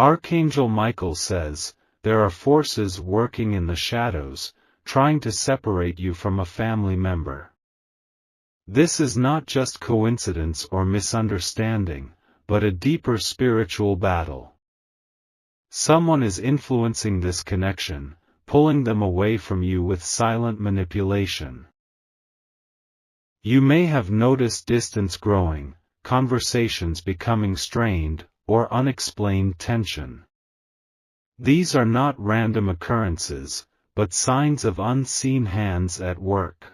Archangel Michael says, there are forces working in the shadows, trying to separate you from a family member. This is not just coincidence or misunderstanding, but a deeper spiritual battle. Someone is influencing this connection, pulling them away from you with silent manipulation. You may have noticed distance growing, conversations becoming strained, or unexplained tension. These are not random occurrences, but signs of unseen hands at work.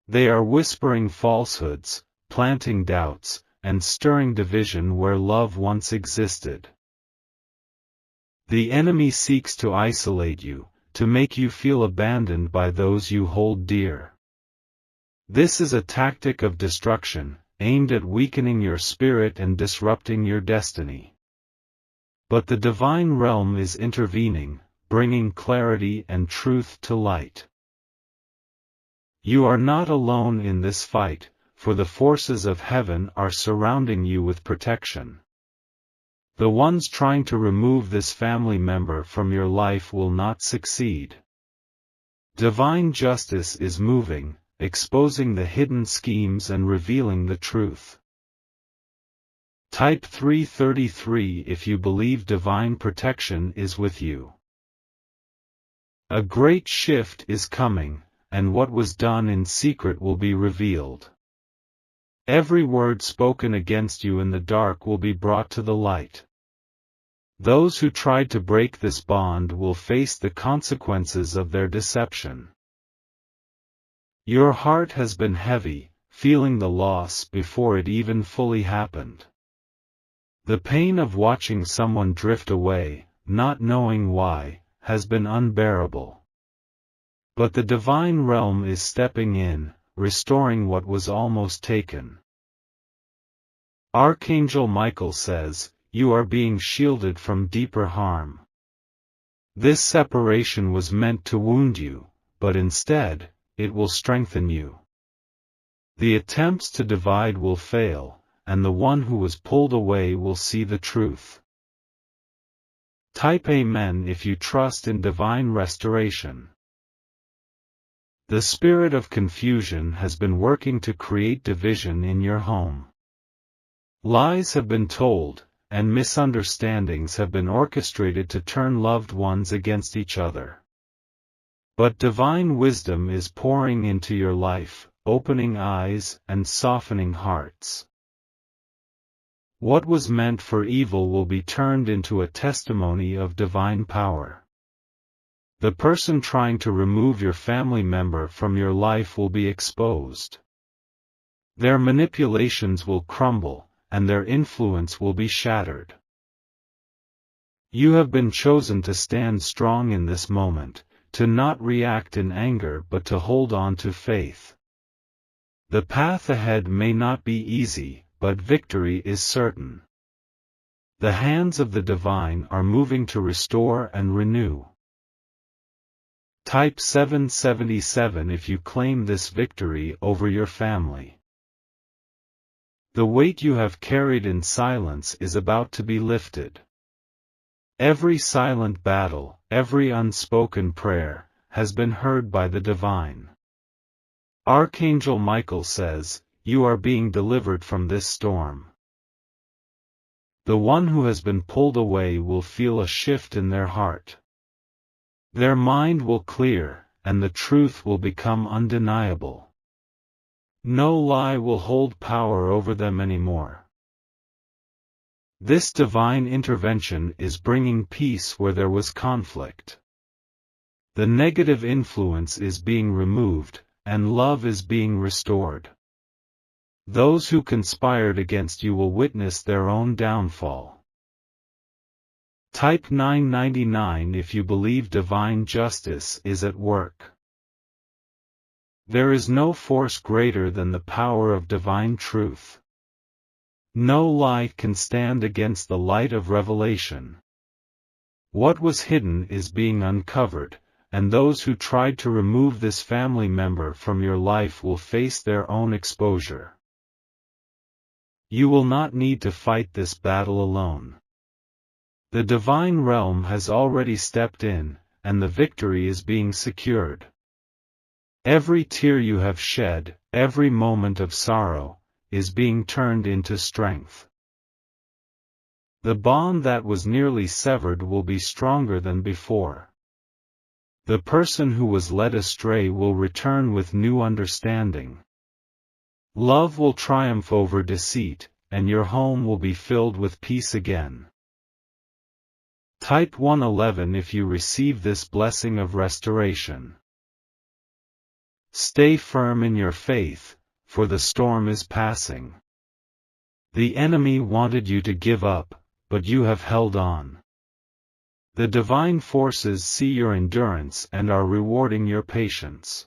They are whispering falsehoods, planting doubts, and stirring division where love once existed. The enemy seeks to isolate you, to make you feel abandoned by those you hold dear. This is a tactic of destruction, aimed at weakening your spirit and disrupting your destiny. But the divine realm is intervening, bringing clarity and truth to light. You are not alone in this fight, for the forces of heaven are surrounding you with protection. The ones trying to remove this family member from your life will not succeed. Divine justice is moving, exposing the hidden schemes and revealing the truth. Type 333 if you believe divine protection is with you. A great shift is coming, and what was done in secret will be revealed. Every word spoken against you in the dark will be brought to the light. Those who tried to break this bond will face the consequences of their deception. Your heart has been heavy, feeling the loss before it even fully happened. The pain of watching someone drift away, not knowing why, has been unbearable. But the divine realm is stepping in, restoring what was almost taken. Archangel Michael says, you are being shielded from deeper harm. This separation was meant to wound you, but instead, it will strengthen you. The attempts to divide will fail, and the one who was pulled away will see the truth. Type Amen if you trust in divine restoration. The spirit of confusion has been working to create division in your home. Lies have been told, and misunderstandings have been orchestrated to turn loved ones against each other. But divine wisdom is pouring into your life, opening eyes and softening hearts. What was meant for evil will be turned into a testimony of divine power. The person trying to remove your family member from your life will be exposed. Their manipulations will crumble, and their influence will be shattered. You have been chosen to stand strong in this moment, to not react in anger but to hold on to faith. The path ahead may not be easy, but victory is certain. The hands of the divine are moving to restore and renew. Type 777 if you claim this victory over your family. The weight you have carried in silence is about to be lifted. Every silent battle, every unspoken prayer, has been heard by the divine. Archangel Michael says, you are being delivered from this storm. The one who has been pulled away will feel a shift in their heart. Their mind will clear, and the truth will become undeniable. No lie will hold power over them anymore. This divine intervention is bringing peace where there was conflict. The negative influence is being removed, and love is being restored. Those who conspired against you will witness their own downfall. Type 999 if you believe divine justice is at work. There is no force greater than the power of divine truth. No lie can stand against the light of revelation. What was hidden is being uncovered, and those who tried to remove this family member from your life will face their own exposure. You will not need to fight this battle alone. The divine realm has already stepped in, and the victory is being secured. Every tear you have shed, every moment of sorrow, is being turned into strength. The bond that was nearly severed will be stronger than before. The person who was led astray will return with new understanding. Love will triumph over deceit, and your home will be filled with peace again. Type 111 if you receive this blessing of restoration. Stay firm in your faith, for the storm is passing. The enemy wanted you to give up, but you have held on. The divine forces see your endurance and are rewarding your patience.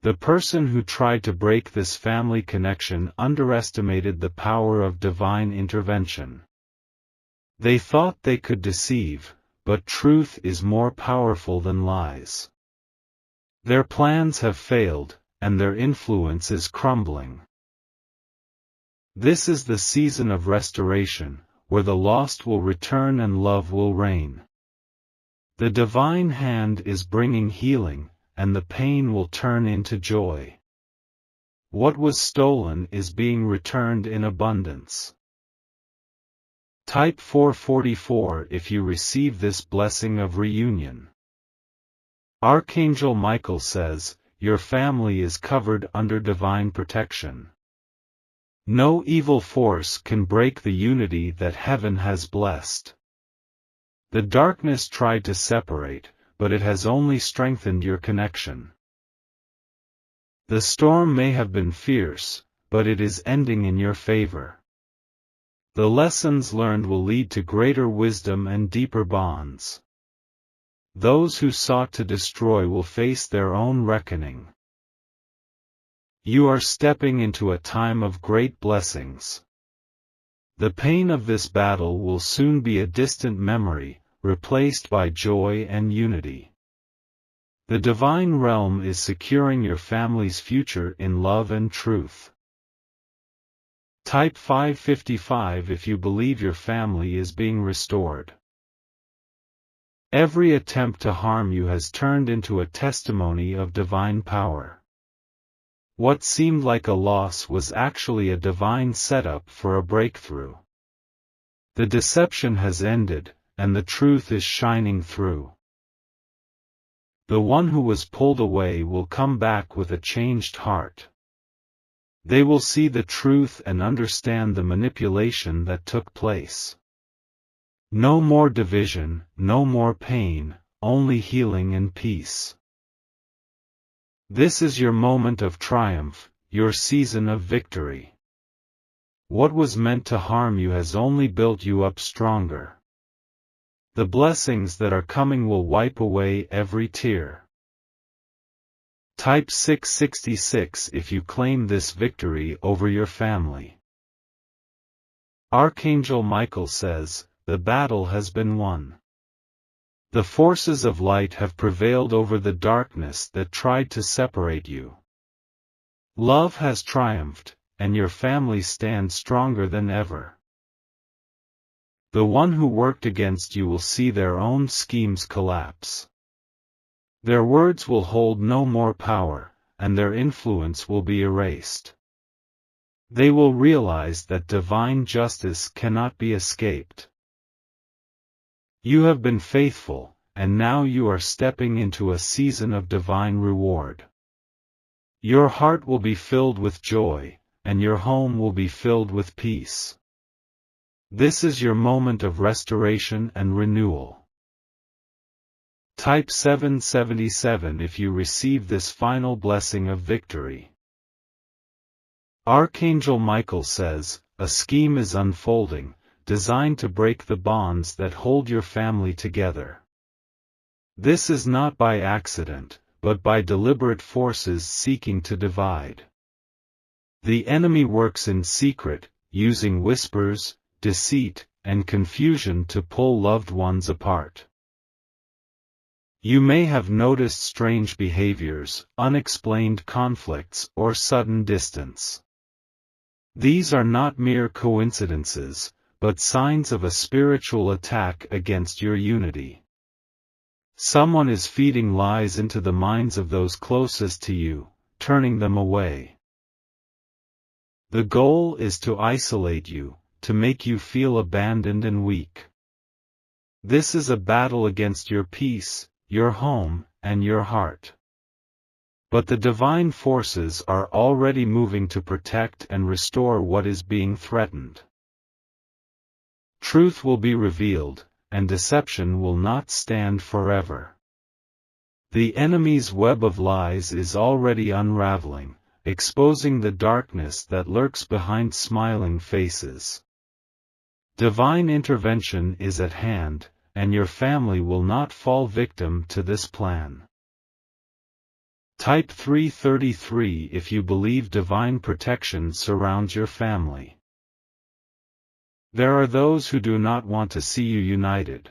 The person who tried to break this family connection underestimated the power of divine intervention. They thought they could deceive, but truth is more powerful than lies. Their plans have failed, and their influence is crumbling. This is the season of restoration, where the lost will return and love will reign. The divine hand is bringing healing, and the pain will turn into joy. What was stolen is being returned in abundance. Type 444 if you receive this blessing of reunion. Archangel Michael says, your family is covered under divine protection. No evil force can break the unity that heaven has blessed. The darkness tried to separate, but it has only strengthened your connection. The storm may have been fierce, but it is ending in your favor. The lessons learned will lead to greater wisdom and deeper bonds. Those who sought to destroy will face their own reckoning. You are stepping into a time of great blessings. The pain of this battle will soon be a distant memory, replaced by joy and unity. The divine realm is securing your family's future in love and truth. Type 555 if you believe your family is being restored. Every attempt to harm you has turned into a testimony of divine power. What seemed like a loss was actually a divine setup for a breakthrough. The deception has ended, and the truth is shining through. The one who was pulled away will come back with a changed heart. They will see the truth and understand the manipulation that took place. No more division, no more pain, only healing and peace. This is your moment of triumph, your season of victory. What was meant to harm you has only built you up stronger. The blessings that are coming will wipe away every tear. Type 666 if you claim this victory over your family. Archangel Michael says, the battle has been won. The forces of light have prevailed over the darkness that tried to separate you. Love has triumphed, and your family stands stronger than ever. The one who worked against you will see their own schemes collapse. Their words will hold no more power, and their influence will be erased. They will realize that divine justice cannot be escaped. You have been faithful, and now you are stepping into a season of divine reward. Your heart will be filled with joy, and your home will be filled with peace. This is your moment of restoration and renewal. Type 777 if you receive this final blessing of victory. Archangel Michael says, a scheme is unfolding, designed to break the bonds that hold your family together. This is not by accident, but by deliberate forces seeking to divide. The enemy works in secret, using whispers, deceit, and confusion to pull loved ones apart. You may have noticed strange behaviors, unexplained conflicts, or sudden distance. These are not mere coincidences, but signs of a spiritual attack against your unity. Someone is feeding lies into the minds of those closest to you, turning them away. The goal is to isolate you, to make you feel abandoned and weak. This is a battle against your peace, your home, and your heart. But the divine forces are already moving to protect and restore what is being threatened. Truth will be revealed, and deception will not stand forever. The enemy's web of lies is already unraveling, exposing the darkness that lurks behind smiling faces. Divine intervention is at hand, and your family will not fall victim to this plan. Type 333 if you believe divine protection surrounds your family. There are those who do not want to see you united.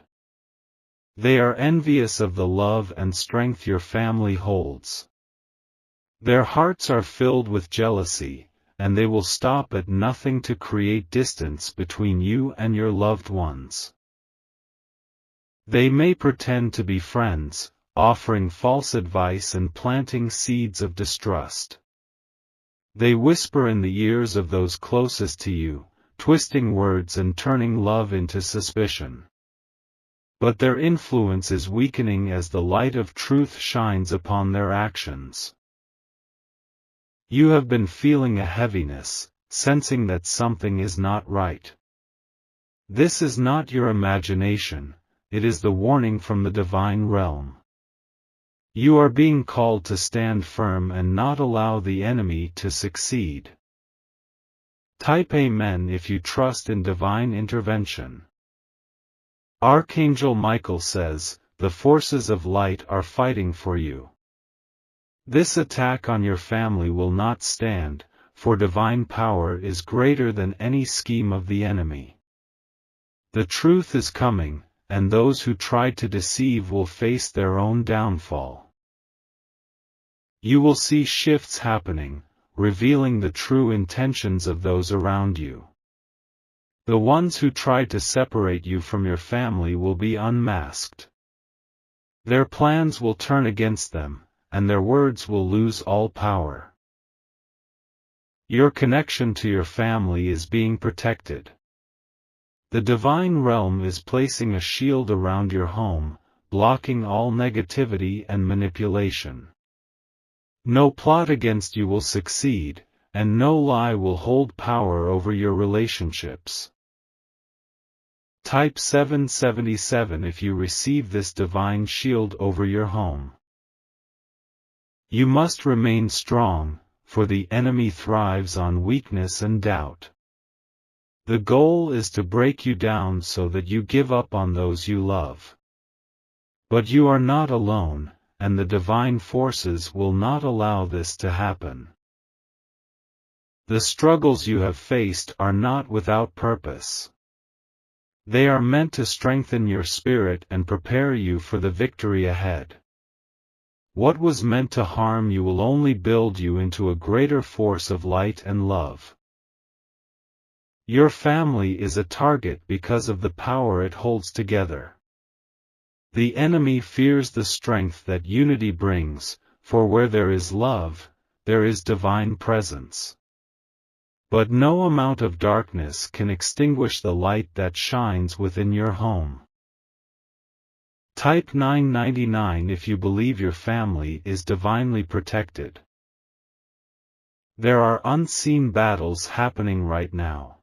They are envious of the love and strength your family holds. Their hearts are filled with jealousy, and they will stop at nothing to create distance between you and your loved ones. They may pretend to be friends, offering false advice and planting seeds of distrust. They whisper in the ears of those closest to you, twisting words and turning love into suspicion. But their influence is weakening as the light of truth shines upon their actions. You have been feeling a heaviness, sensing that something is not right. This is not your imagination, it is the warning from the divine realm. You are being called to stand firm and not allow the enemy to succeed. Type Amen if you trust in divine intervention. Archangel Michael says, the forces of light are fighting for you. This attack on your family will not stand, for divine power is greater than any scheme of the enemy. The truth is coming, and those who try to deceive will face their own downfall. You will see shifts happening, revealing the true intentions of those around you. The ones who try to separate you from your family will be unmasked. Their plans will turn against them, and their words will lose all power. Your connection to your family is being protected. The divine realm is placing a shield around your home, blocking all negativity and manipulation. No plot against you will succeed, and no lie will hold power over your relationships. Type 777 if you receive this divine shield over your home. You must remain strong, for the enemy thrives on weakness and doubt. The goal is to break you down so that you give up on those you love. But you are not alone, and the divine forces will not allow this to happen. The struggles you have faced are not without purpose. They are meant to strengthen your spirit and prepare you for the victory ahead. What was meant to harm you will only build you into a greater force of light and love. Your family is a target because of the power it holds together. The enemy fears the strength that unity brings, for where there is love, there is divine presence. But no amount of darkness can extinguish the light that shines within your home. Type 999 if you believe your family is divinely protected. There are unseen battles happening right now.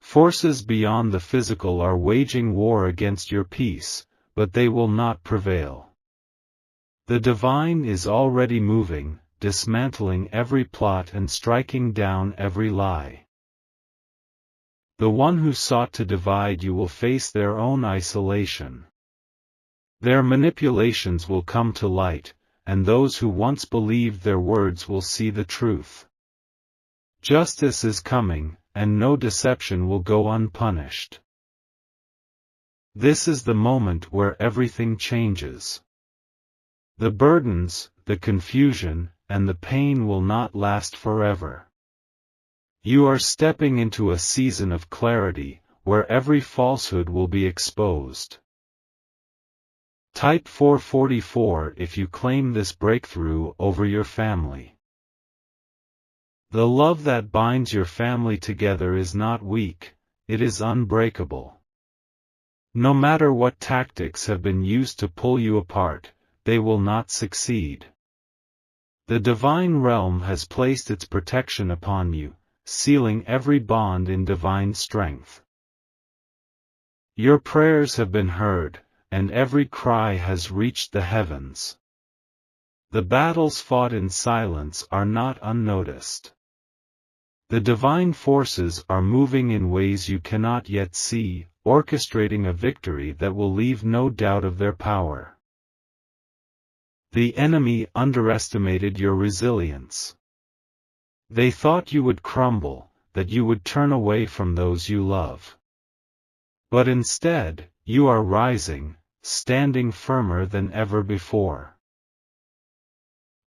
Forces beyond the physical are waging war against your peace, but they will not prevail. The divine is already moving, dismantling every plot and striking down every lie. The one who sought to divide you will face their own isolation. Their manipulations will come to light, and those who once believed their words will see the truth. Justice is coming, and no deception will go unpunished. This is the moment where everything changes. The burdens, the confusion, and the pain will not last forever. You are stepping into a season of clarity, where every falsehood will be exposed. Type 444 if you claim this breakthrough over your family. The love that binds your family together is not weak, it is unbreakable. No matter what tactics have been used to pull you apart, they will not succeed. The divine realm has placed its protection upon you, sealing every bond in divine strength. Your prayers have been heard, and every cry has reached the heavens. The battles fought in silence are not unnoticed. The divine forces are moving in ways you cannot yet see, orchestrating a victory that will leave no doubt of their power. The enemy underestimated your resilience. They thought you would crumble, that you would turn away from those you love. But instead, you are rising, standing firmer than ever before.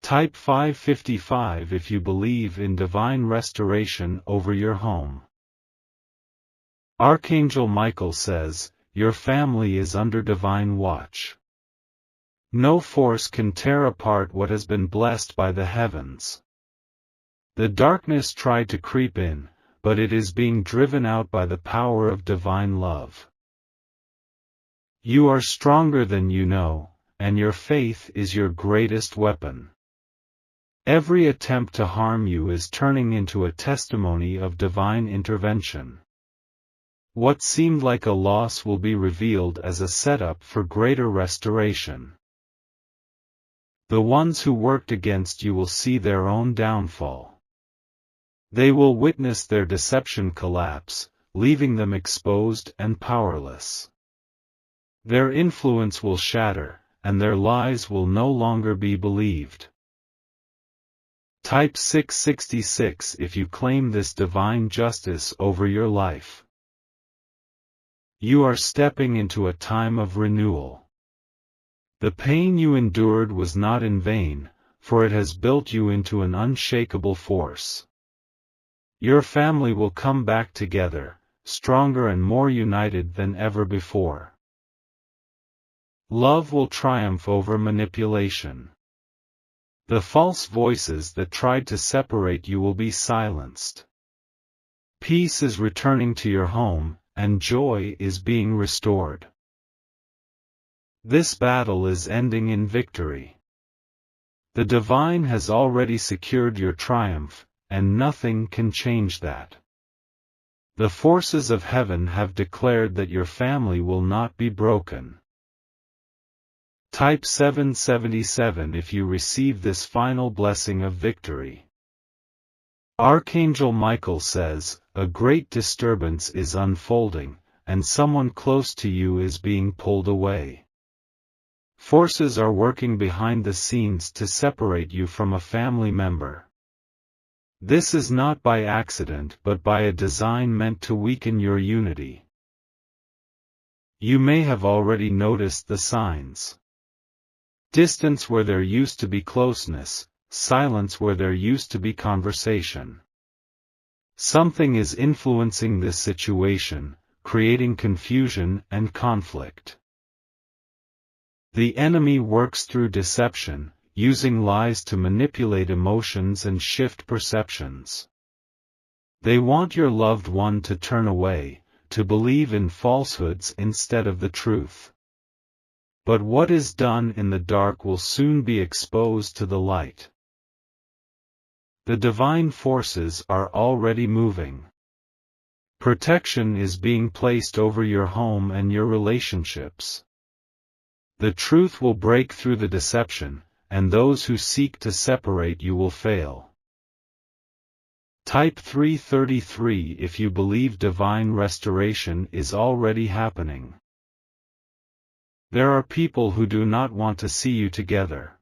Type 555 if you believe in divine restoration over your home. Archangel Michael says, your family is under divine watch. No force can tear apart what has been blessed by the heavens. The darkness tried to creep in, but it is being driven out by the power of divine love. You are stronger than you know, and your faith is your greatest weapon. Every attempt to harm you is turning into a testimony of divine intervention. What seemed like a loss will be revealed as a setup for greater restoration. The ones who worked against you will see their own downfall. They will witness their deception collapse, leaving them exposed and powerless. Their influence will shatter, and their lies will no longer be believed. Type 666 if you claim this divine justice over your life. You are stepping into a time of renewal. The pain you endured was not in vain, for it has built you into an unshakable force. Your family will come back together, stronger and more united than ever before. Love will triumph over manipulation. The false voices that tried to separate you will be silenced. Peace is returning to your home, and joy is being restored. This battle is ending in victory. The divine has already secured your triumph, and nothing can change that. The forces of heaven have declared that your family will not be broken. Type 777 if you receive this final blessing of victory. Archangel Michael says, a great disturbance is unfolding, and someone close to you is being pulled away. Forces are working behind the scenes to separate you from a family member. This is not by accident but by a design meant to weaken your unity. You may have already noticed the signs. Distance where there used to be closeness, silence where there used to be conversation. Something is influencing this situation, creating confusion and conflict. The enemy works through deception, using lies to manipulate emotions and shift perceptions. They want your loved one to turn away, to believe in falsehoods instead of the truth. But what is done in the dark will soon be exposed to the light. The divine forces are already moving. Protection is being placed over your home and your relationships. The truth will break through the deception, and those who seek to separate you will fail. Type 333 if you believe divine restoration is already happening. There are people who do not want to see you together.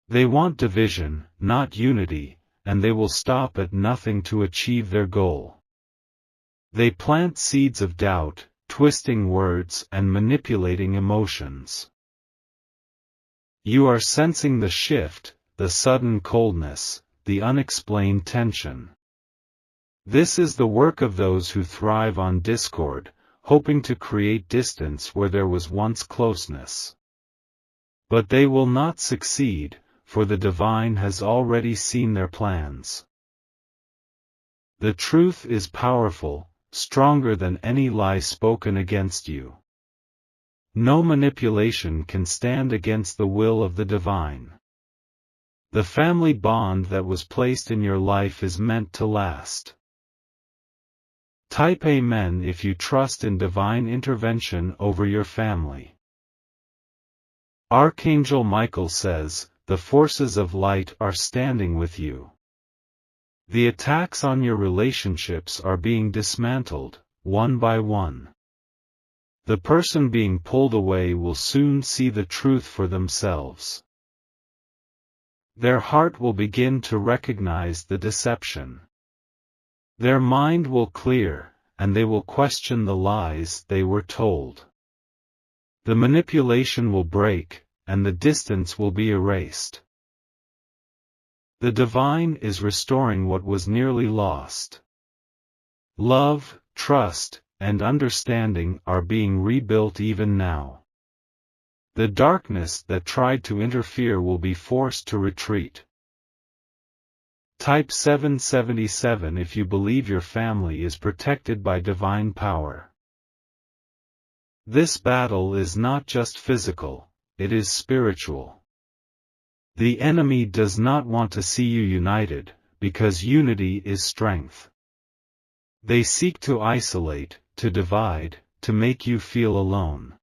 They want division, not unity, and they will stop at nothing to achieve their goal. They plant seeds of doubt, twisting words and manipulating emotions. You are sensing the shift, the sudden coldness, the unexplained tension. This is the work of those who thrive on discord, hoping to create distance where there was once closeness. But they will not succeed, for the divine has already seen their plans. The truth is powerful, stronger than any lie spoken against you. No manipulation can stand against the will of the divine. The family bond that was placed in your life is meant to last. Type Amen if you trust in divine intervention over your family. Archangel Michael says, the forces of light are standing with you. The attacks on your relationships are being dismantled, one by one. The person being pulled away will soon see the truth for themselves. Their heart will begin to recognize the deception. Their mind will clear, and they will question the lies they were told. The manipulation will break, and the distance will be erased. The divine is restoring what was nearly lost. Love, trust, and understanding are being rebuilt even now. The darkness that tried to interfere will be forced to retreat. Type 777 if you believe your family is protected by divine power. This battle is not just physical, it is spiritual. The enemy does not want to see you united, because unity is strength. They seek to isolate, to divide, to make you feel alone.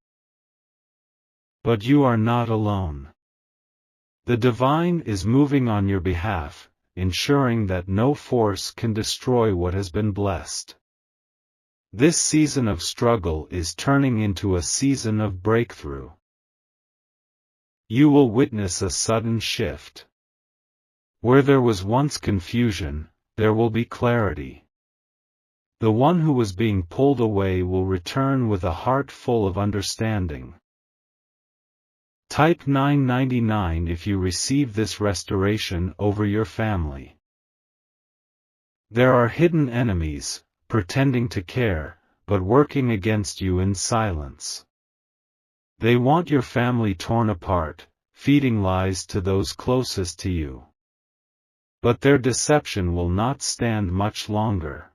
But you are not alone. The divine is moving on your behalf, ensuring that no force can destroy what has been blessed. This season of struggle is turning into a season of breakthrough. You will witness a sudden shift. Where there was once confusion, there will be clarity. The one who was being pulled away will return with a heart full of understanding. Type 999 if you receive this restoration over your family. There are hidden enemies, pretending to care, but working against you in silence. They want your family torn apart, feeding lies to those closest to you. But their deception will not stand much longer.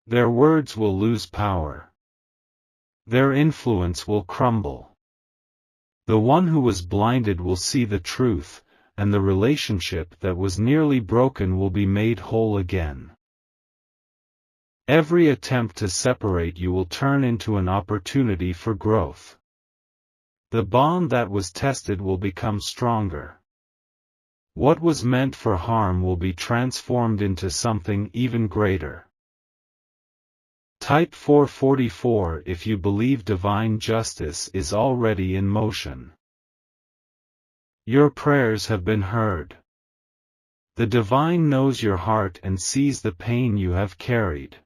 Their words will lose power. Their influence will crumble. The one who was blinded will see the truth, and the relationship that was nearly broken will be made whole again. Every attempt to separate you will turn into an opportunity for growth. The bond that was tested will become stronger. What was meant for harm will be transformed into something even greater. Type 444 if you believe divine justice is already in motion. Your prayers have been heard. The divine knows your heart and sees the pain you have carried.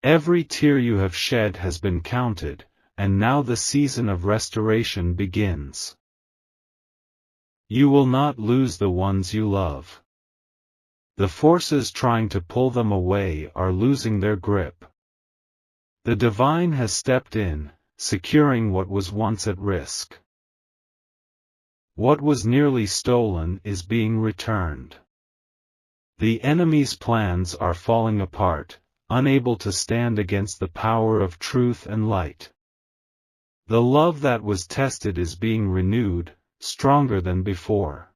Every tear you have shed has been counted, and now the season of restoration begins. You will not lose the ones you love. The forces trying to pull them away are losing their grip. The divine has stepped in, securing what was once at risk. What was nearly stolen is being returned. The enemy's plans are falling apart, unable to stand against the power of truth and light. The love that was tested is being renewed, stronger than before.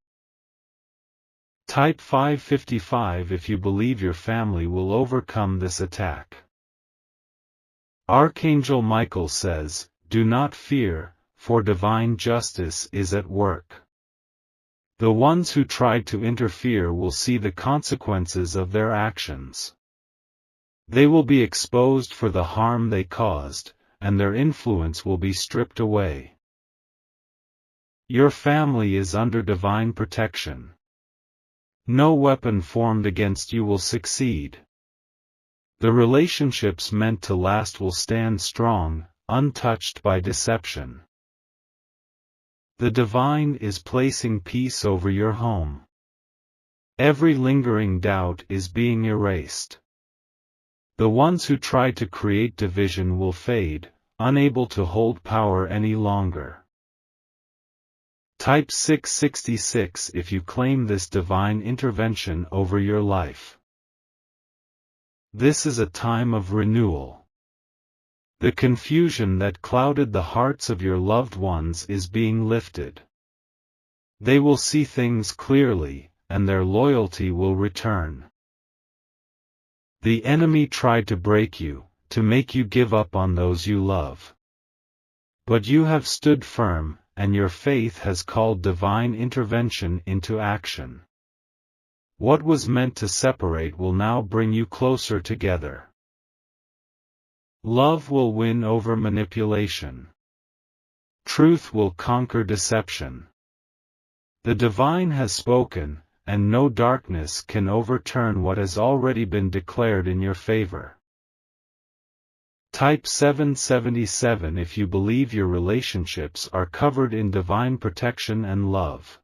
Type 555 if you believe your family will overcome this attack. Archangel Michael says, do not fear, for divine justice is at work. The ones who tried to interfere will see the consequences of their actions. They will be exposed for the harm they caused, and their influence will be stripped away. Your family is under divine protection. No weapon formed against you will succeed. The relationships meant to last will stand strong, untouched by deception. The divine is placing peace over your home. Every lingering doubt is being erased. The ones who try to create division will fade, unable to hold power any longer. Type 666 if you claim this divine intervention over your life. This is a time of renewal. The confusion that clouded the hearts of your loved ones is being lifted. They will see things clearly, and their loyalty will return. The enemy tried to break you, to make you give up on those you love. But you have stood firm, and your faith has called divine intervention into action. What was meant to separate will now bring you closer together. Love will win over manipulation. Truth will conquer deception. The divine has spoken, and no darkness can overturn what has already been declared in your favor. Type 777 if you believe your relationships are covered in divine protection and love.